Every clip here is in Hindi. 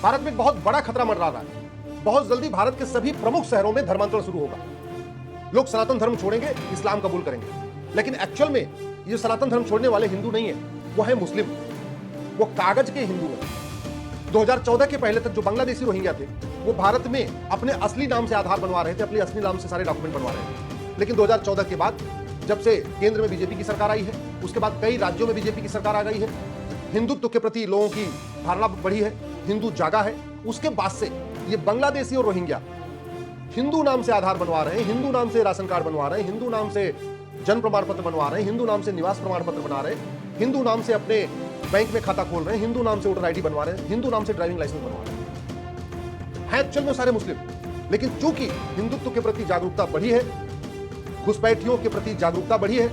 भारत में एक बहुत बड़ा खतरा मंडरा रहा है। बहुत जल्दी भारत के सभी प्रमुख शहरों में धर्मांतरण शुरू होगा। लोग सनातन धर्म छोड़ेंगे, इस्लाम कबूल करेंगे। लेकिन एक्चुअल में ये सनातन धर्म छोड़ने वाले हिंदू नहीं है, वो है मुस्लिम, वो कागज के हिंदू हैं। 2014 के पहले तक जो बांग्लादेशी रोहिंग्या थे वो भारत में अपने असली नाम से आधार बनवा रहे थे, अपने असली नाम से सारे डॉक्यूमेंट बनवा रहे थे। लेकिन 2014 के बाद जब से केंद्र में बीजेपी की सरकार आई है, उसके बाद कई राज्यों में बीजेपी की सरकार आ गई है, हिंदुत्व के प्रति लोगों की धारणा बढ़ी है, हिंदू जागा है। उसके बाद से ये बांग्लादेशी और रोहिंग्या हिंदू नाम से आधार बनवा रहे हैं, हिंदू नाम से राशन कार्ड बनवा रहे हैं, हिंदू नाम से जन्म प्रमाण पत्र बनवा रहे हैं, हिंदू नाम से निवास प्रमाण पत्र बना रहे हैं, हिंदू नाम से अपने बैंक में खाता खोल रहे हैं, हिंदू नाम से वोटर आईडी बनवा रहे हैं, हिंदू नाम से ड्राइविंग लाइसेंस बनवा रहे हैं। एक्चुअल में सारे मुस्लिम, लेकिन चूंकि हिंदुत्व के प्रति जागरूकता बढ़ी है, घुसपैठियों के प्रति जागरूकता बढ़ी है,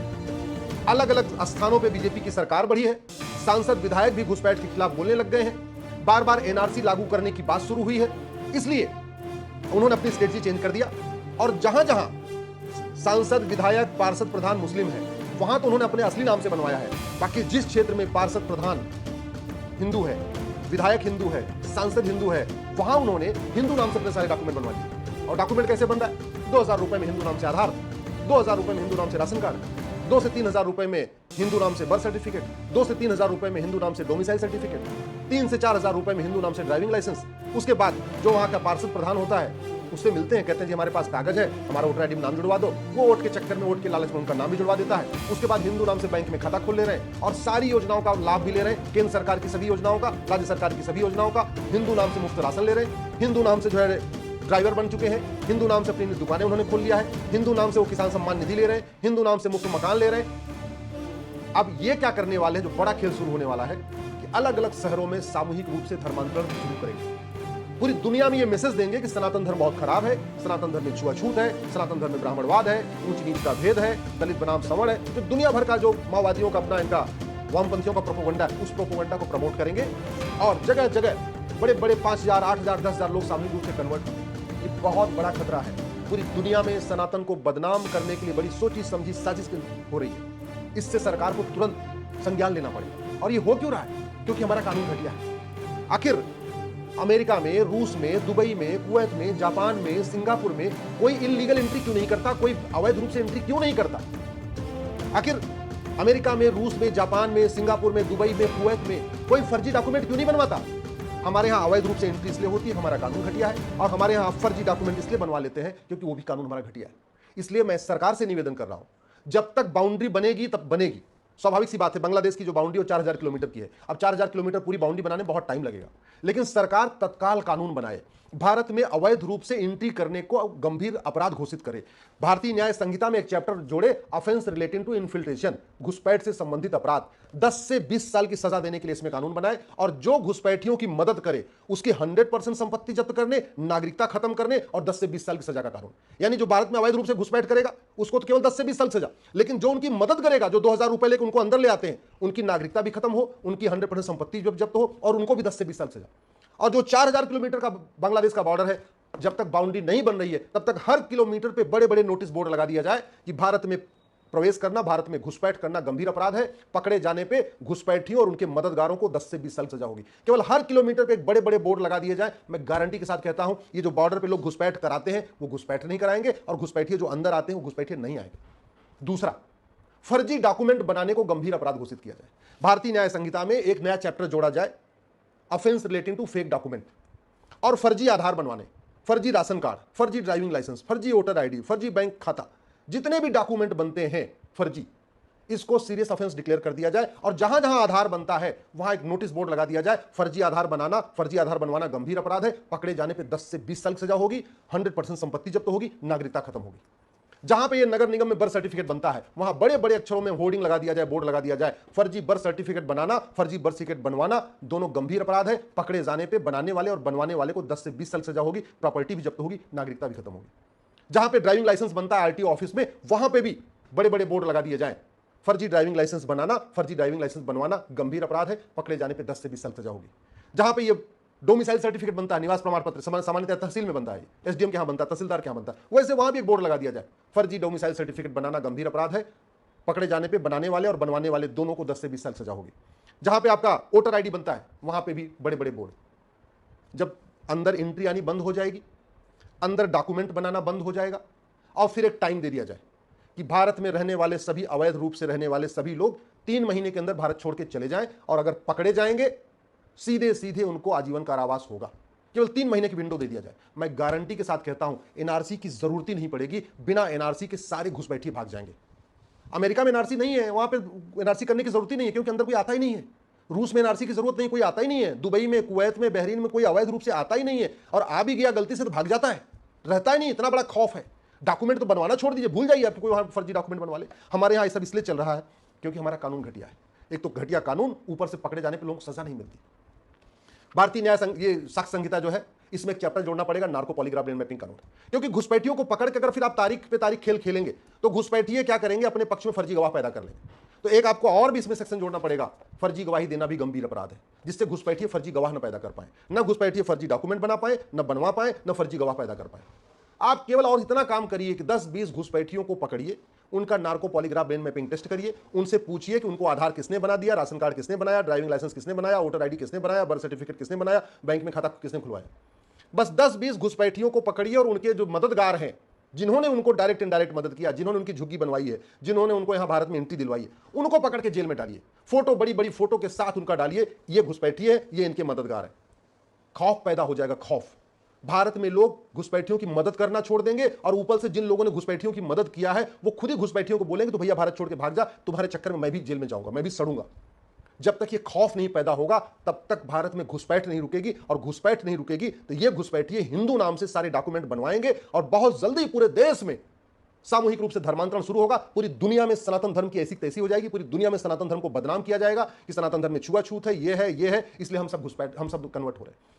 अलग अलग स्थानों पे बीजेपी की सरकार बढ़ी है, सांसद विधायक भी घुसपैठ के खिलाफ बोलने लग गए हैं, बार बार एनआरसी लागू करने की बात शुरू हुई है, इसलिए उन्होंने अपनी स्ट्रेटजी चेंज कर दिया। और जहां जहां सांसद विधायक पार्षद प्रधान मुस्लिम है, वहां तो उन्होंने अपने असली नाम से बनवाया है। बाकी जिस क्षेत्र में पार्षद प्रधान हिंदू है, विधायक हिंदू है, सांसद हिंदू है, वहां उन्होंने हिंदू नाम से अपने सारे डॉक्यूमेंट बनवा दिए। और डॉक्यूमेंट कैसे बन रहा है? 2,000 रुपए में हिंदू नाम से आधार, 2,000 रुपए में हिंदू नाम से राशन कार्ड, 2 से 3,000 रुपए में हिंदू नाम से बर्थ सर्टिफिकेट, 2 से 3,000 रुपए में हिंदू नाम से डोमिसाइल सर्टिफिकेट, 3 से 4,000 रुपए में हिंदू नाम से ड्राइविंग लाइसेंस। उसके बाद जो वहां का पार्षद प्रधान होता है उससे मिलते हैं, कहते हैं जी हमारे पास कागज है, हमारा वोटर आईडी में नाम जुड़वा दो। वो वोट के चक्कर में, वोट के लालच में उनका नाम भी जुड़वा देता है। उसके बाद हिंदू नाम से बैंक में खाता खोल ले रहे हैं और सारी योजनाओं का लाभ भी ले रहे हैं, केंद्र सरकार की सभी योजनाओं का, राज्य सरकार की सभी योजनाओं का। हिंदू नाम से मुफ्त राशन ले रहे हैं, हिंदू नाम से जो है ड्राइवर बन चुके हैं, हिंदू नाम से अपनी दुकानें उन्होंने खोल लिया है, हिंदू नाम से वो किसान सम्मान निधि ले रहे हैं, हिंदू नाम से मुफ्त मकान ले रहे हैं। अब ये क्या करने वाले हैं, जो बड़ा खेल शुरू होने वाला है कि अलग अलग शहरों में सामूहिक रूप से धर्मांतरण शुरू करेंगे। पूरी दुनिया में ये मैसेज देंगे कि सनातन धर्म बहुत खराब है, सनातन धर्म में छुआछूत है, सनातन धर्म में ब्राह्मणवाद है, ऊंच नीच का भेद है, दलित बनाम सवर्ण है। तो दुनिया भर का जो माओवादियों का अपना, इनका वामपंथियों का प्रोपोगंडा है, उस प्रोपोगंडा को प्रमोट करेंगे और जगह जगह बड़े बड़े 5,000, 8,000, 10,000 लोग सामूहिक रूप से कन्वर्ट होंगे। ये बहुत बड़ा खतरा है। पूरी दुनिया में सनातन को बदनाम करने के लिए बड़ी सोची समझी साजिश हो रही है। इससे सरकार को तुरंत संज्ञान लेना पड़ेगा। और ये हो क्यों रहा है? क्योंकि हमारा कानून घटिया है। आखिर अमेरिका में, रूस में, दुबई में, कुवैत में, जापान में, सिंगापुर में कोई इलीगल एंट्री क्यों नहीं करता? कोई अवैध रूप से एंट्री क्यों नहीं करता? आखिर अमेरिका में, रूस में, जापान में, सिंगापुर में, दुबई में, कुवैत में कोई फर्जी डॉक्यूमेंट क्यों नहीं बनवाता? हमारे यहाँ अवैध रूप से एंट्री इसलिए होती है, हमारा कानून घटिया है। और हमारे यहाँ फर्जी डॉक्यूमेंट इसलिए बनवा लेते हैं क्योंकि वो भी कानून हमारा घटिया है। इसलिए मैं सरकार से निवेदन कर रहा हूं, जब तक बाउंड्री बनेगी तब बनेगी। स्वाभाविक सी बात है, बांग्लादेश की जो बाउंड्री वो 4,000 किलोमीटर की है। अब 4,000 किलोमीटर पूरी बाउंड्री बनाने में बहुत टाइम लगेगा, लेकिन सरकार तत्काल कानून बनाए, भारत में अवैध रूप से एंट्री करने को गंभीर अपराध घोषित करे। भारतीय न्याय संहिता में एक चैप्टर जोड़े, ऑफेंस रिलेटिंग टू इन्फिल्ट्रेशन, घुसपैठ से संबंधित अपराध। 10 से 20 साल की सजा देने के लिए इसमें कानून बनाए और जो घुसपैठियों की मदद करे उसकी 100% संपत्ति जब्त करने, नागरिकता खत्म करने और 10 से 20 साल की सजा का कानून। यानी जो भारत में अवैध रूप से घुसपैठ करेगा उसको तो केवल 10 से 20 साल सजा, लेकिन जो उनकी मदद करेगा, जो 2,000 रुपए लेकर उनको अंदर ले आते हैं, उनकी नागरिकता भी खत्म हो, उनकी 100% संपत्ति जब्त हो और उनको भी 10 से 20 साल सजा। और जो 4,000 किलोमीटर का बांग्लादेश का बॉर्डर है, जब तक बाउंड्री नहीं बन रही है तब तक हर किलोमीटर पे बड़े बड़े नोटिस बोर्ड लगा दिया जाए कि भारत में प्रवेश करना, भारत में घुसपैठ करना गंभीर अपराध है। पकड़े जाने पे घुसपैठियों और उनके मददगारों को 10 से 20 साल सजा होगी। केवल हर किलोमीटर पे बड़े बड़े बोर्ड लगा दिए जाए। मैं गारंटी के साथ कहता हूं, ये जो बॉर्डर पे लोग घुसपैठ कराते हैं वो घुसपैठ नहीं कराएंगे और घुसपैठिए जो अंदर आते हैं वो घुसपैठिए नहीं आएंगे। दूसरा, फर्जी डॉक्यूमेंट बनाने को गंभीर अपराध घोषित किया जाए। भारतीय न्याय संहिता में एक नया चैप्टर जोड़ा जाए, offence relating to fake document. और फर्जी आधार बनवाने, फर्जी राशन कार्ड, फर्जी ड्राइविंग लाइसेंस, फर्जी वोटर आईडी, फर्जी बैंक खाता, जितने भी डॉक्यूमेंट बनते हैं फर्जी, इसको सीरियस ऑफेंस डिक्लेयर कर दिया जाए। और जहां जहां आधार बनता है वहां एक नोटिस बोर्ड लगा दिया जाए, फर्जी आधार बनाना, फर्जी आधार बनवाना गंभीर अपराध है, पकड़े जाने पे 10 से 20 साल की सजा होगी, 100% संपत्ति जब्त होगी, नागरिकता खत्म होगी। जहां पे ये नगर निगम में बर्थ सर्टिफिकेट बनता है वहां बड़े बड़े अक्षरों में होर्डिंग लगा दिया जाए, बोर्ड लगा दिया जाए, फर्जी बर्थ सर्टिफिकेट बनाना, फर्जी बर्थ सर्टिफिकेट बनवाना दोनों गंभीर अपराध है। पकड़े जाने पे बनाने वाले और बनवाने वाले को 10 से 20 साल सजा होगी, प्रॉपर्टी भी जब्त होगी, नागरिकता भी खत्म होगी। जहां पे ड्राइविंग लाइसेंस बनता है आरटीओ ऑफिस में, वहां पे भी बड़े बड़े बोर्ड लगा दिए जाए, फर्जी ड्राइविंग लाइसेंस बनाना, फर्जी ड्राइविंग लाइसेंस बनवाना गंभीर अपराध है, पकड़े जाने पे 10 से 20 साल सजा होगी। जहां पे ये डोमिसाइल सर्टिफिकेट बनता है, निवास प्रमाण पत्र सामान्यतः तहसील में बनता है, एसडीएम के यहां बनता है, तहसीलदार के यहां बनता है, वैसे वहां भी एक बोर्ड लगा दिया जाए, फर्जी डोमिसाइल सर्टिफिकेट बनाना गंभीर अपराध है, पकड़े जाने पे बनाने वाले और बनवाने वाले दोनों को 10 से 20 साल सजा होगी। जहां पे आपका वोटर आईडी बनता है वहां पे भी बड़े बड़े बोर्ड। जब अंदर एंट्री आनी बंद हो जाएगी, अंदर डॉक्यूमेंट बनाना बंद हो जाएगा, और फिर एक टाइम दे दिया जाए कि भारत में रहने वाले सभी, अवैध रूप से रहने वाले सभी लोग 3 महीने के अंदर भारत छोड़ के चले जाएं, और अगर पकड़े जाएंगे सीधे सीधे उनको आजीवन कारावास होगा। केवल 3 महीने की विंडो दे दिया जाए। मैं गारंटी के साथ कहता हूं एनआरसी की जरूरत ही नहीं पड़ेगी, बिना एनआरसी के सारे घुसपैठिए भाग जाएंगे। अमेरिका में एनआरसी नहीं है, वहां पे एनआरसी करने की जरूरत ही नहीं है, क्योंकि अंदर कोई आता ही नहीं है। रूस में एनआरसी की जरूरत नहीं, कोई आता ही नहीं है। दुबई में, कुवैत में, बहरीन में कोई अवैध रूप से आता ही नहीं है, और आ भी गया गलती से तो भाग जाता है, रहता ही नहीं। इतना बड़ा खौफ है। डॉक्यूमेंट तो बनवाना छोड़ दीजिए, भूल जाइए आपको कोई वहां फर्जी डॉक्यूमेंट बनवा ले। हमारे यहाँ ये सब इसलिए चल रहा है क्योंकि हमारा कानून घटिया है। एक तो घटिया कानून, ऊपर से पकड़े जाने पर लोगों को सजा नहीं मिलती। भारतीय न्याय ये साक्ष्य संहिता जो है, इसमें एक चैप्टर जोड़ना पड़ेगा, नार्को पॉलीग्राफ ब्रेन मैपिंग कानून। क्योंकि घुसपैठियों को पकड़ के अगर फिर आप तारीख पे तारीख खेल खेलेंगे तो घुसपैठिए क्या करेंगे, अपने पक्ष में फर्जी गवाह पैदा कर लेंगे। तो एक आपको और भी इसमें सेक्शन जोड़ना पड़ेगा, फर्जी गवाही देना भी गंभीर अपराध है, जिससे घुसपैठिए फर्जी गवाह न पैदा कर पाए, न घुसपैठिए फर्जी डॉक्यूमेंट बना पाए, न बनवा पाए, न फर्जी गवाह पैदा कर पाए। आप केवल और इतना काम करिए कि 10-20 घुसपैठियों को पकड़िए, उनका narco polygraph brain mapping test करिए, उनसे पूछिए कि उनको आधार किसने बना दिया, राशन कार्ड किसने बनाया, ड्राइविंग लाइसेंस किसने बनाया, वोटर आईडी किसने बनाया, बर्थ सर्टिफिकेट किसने बनाया, बैंक में खाता किसने खुलवाया। बस 10-20 घुसपैठियों को पकड़िए, और उनके जो मददगार हैं, जिन्होंने उनको डायरेक्ट इनडायरेक्ट मदद किया, जिन्होंने उनकी झुग्गी बनवाई है, जिन्होंने उनको यहां भारत में एंट्री दिलवाई है, उनको पकड़ के जेल में डालिए। फोटो, बड़ी बड़ी फोटो के साथ उनका डालिए, ये घुसपैठिए है, ये इनके मददगार है। खौफ पैदा हो जाएगा, खौफ। भारत में लोग घुसपैठियों की मदद करना छोड़ देंगे, और ऊपर से जिन लोगों ने घुसपैठियों की मदद किया है वो खुद ही घुसपैठियों को बोलेंगे तो भैया भारत छोड़ के भाग जा, तुम्हारे चक्कर में मैं भी जेल में जाऊंगा, मैं भी सड़ूंगा। जब तक ये खौफ नहीं पैदा होगा तब तक भारत में घुसपैठ नहीं रुकेगी, और घुसपैठ नहीं रुकेगी तो ये घुसपैठिए हिंदू नाम से सारे डॉक्यूमेंट बनवाएंगे, और बहुत जल्दी पूरे देश में सामूहिक रूप से धर्मांतरण शुरू होगा। पूरी दुनिया में सनातन धर्म की ऐसी तैसी हो जाएगी, पूरी दुनिया में सनातन धर्म को बदनाम किया जाएगा कि सनातन धर्म में छुआछूत है, ये है, इसलिए हम सब कन्वर्ट हो रहे हैं।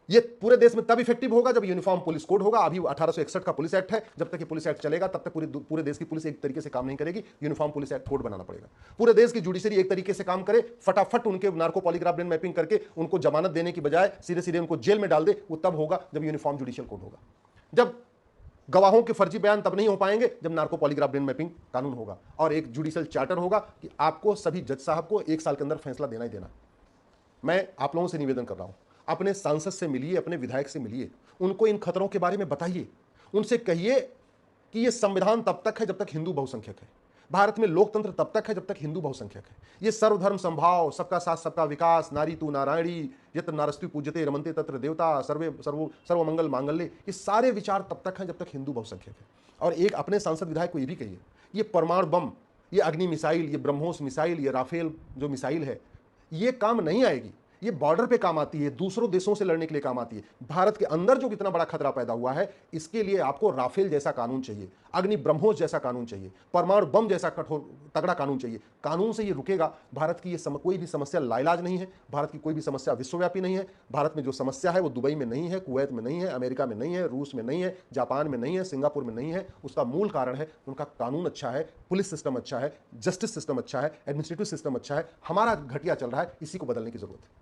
ये पूरे देश में तब इफेक्टिव होगा जब यूनिफॉर्म पुलिस कोड होगा। अभी 1861 का पुलिस एक्ट है, जब तक ये पुलिस एक्ट चलेगा तब तक पूरे देश की पुलिस एक तरीके से काम नहीं करेगी। यूनिफॉर्म पुलिस एक्ट कोड बनाना पड़ेगा। पूरे देश की जुडिशरी एक तरीके से काम करे, फटाफट उनके नार्को पॉलीग्राफ ब्रेन मैपिंग करके उनको जमानत देने की बजाय सीधे सीधे उनको जेल में डाल दे। वो तब होगा जब यूनिफॉर्म जुडिशियल कोड होगा। जब गवाहों के फर्जी बयान तब नहीं हो पाएंगे जब नार्को पॉलीग्राफ ब्रेन मैपिंग कानून होगा, और एक जुडिशियल चार्टर होगा कि आपको सभी जज साहब को 1 साल के अंदर फैसला देना ही देना। मैं आप लोगों से निवेदन कर रहा हूं, अपने सांसद से मिलिए, अपने विधायक से मिलिए, उनको इन खतरों के बारे में बताइए। उनसे कहिए कि ये संविधान तब तक है जब तक हिंदू बहुसंख्यक है, भारत में लोकतंत्र तब तक है जब तक हिंदू बहुसंख्यक है, ये सर्वधर्म संभाव, सबका साथ सबका विकास, नारी तू नारायणी, यत्र नारस्ति पूज्यते रमन्ते तत्र देवता, सर्वमंगल मांगल्ये, ये सारे विचार तब तक हैं जब तक हिंदू बहुसंख्यक है। और एक अपने सांसद विधायक को ये भी कहिए, ये परमाणु बम, ये अग्नि मिसाइल, ये ब्रह्मोस मिसाइल, ये राफेल जो मिसाइल है, ये काम नहीं आएगी। ये बॉर्डर पे काम आती है, दूसरों देशों से लड़ने के लिए काम आती है। भारत के अंदर जो कितना बड़ा खतरा पैदा हुआ है, इसके लिए आपको राफेल जैसा कानून चाहिए, अग्नि ब्रह्मोस जैसा कानून चाहिए, परमाणु बम जैसा कठोर तगड़ा कानून चाहिए। कानून से ये रुकेगा। भारत की ये कोई भी समस्या लाइलाज नहीं है, भारत की कोई भी समस्या विश्वव्यापी नहीं है। भारत में जो समस्या है वो दुबई में नहीं है, कुवैत में नहीं है, अमेरिका में नहीं है, रूस में नहीं है, जापान में नहीं है, सिंगापुर में नहीं है। उसका मूल कारण है उनका कानून अच्छा है, पुलिस सिस्टम अच्छा है, जस्टिस सिस्टम अच्छा है, एडमिनिस्ट्रेटिव सिस्टम अच्छा है। हमारा घटिया चल रहा है, इसी को बदलने की जरूरत है।